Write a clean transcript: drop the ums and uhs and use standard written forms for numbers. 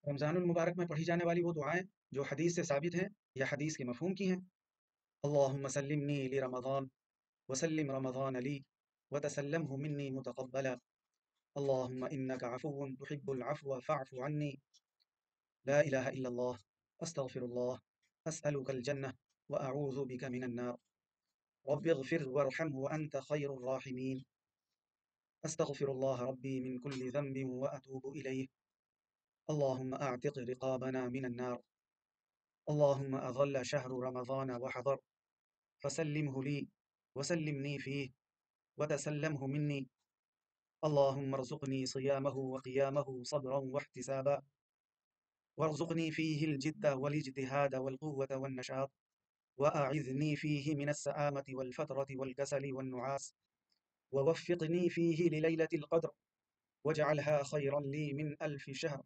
رمضان المبارک میں پڑھی جانے والی وہ دعائیں جو حدیث سے ثابت ہیں یا حدیث کے مفہوم کی ہیں. اللہم سلمنی لرمضان وسلم رمضان لی وتسلمه منی متقبلا. اللہم انک عفو تحب العفو فاعف عنی. لا الہ الا اللہ استغفر اللہ اسألک الجنہ واعوذ بک من النار. رب اغفر وارحم وانت خیر الراحمین. استغفر اللہ ربی من کل ذنب واتوب الیہ. اللہم اعتق رقابنا من النار. اللهم أظل شهر رمضان وحضر فسلمه لي وسلمني فيه وتسلمه مني. اللهم ارزقني صيامه وقيامه صبرا واحتسابا، وارزقني فيه الجد والاجتهاد والقوة والنشاط، وأعذني فيه من السآمة والفترة والكسل والنعاس، ووفقني فيه لليلة القدر واجعلها خيرا لي من 1000 شهر.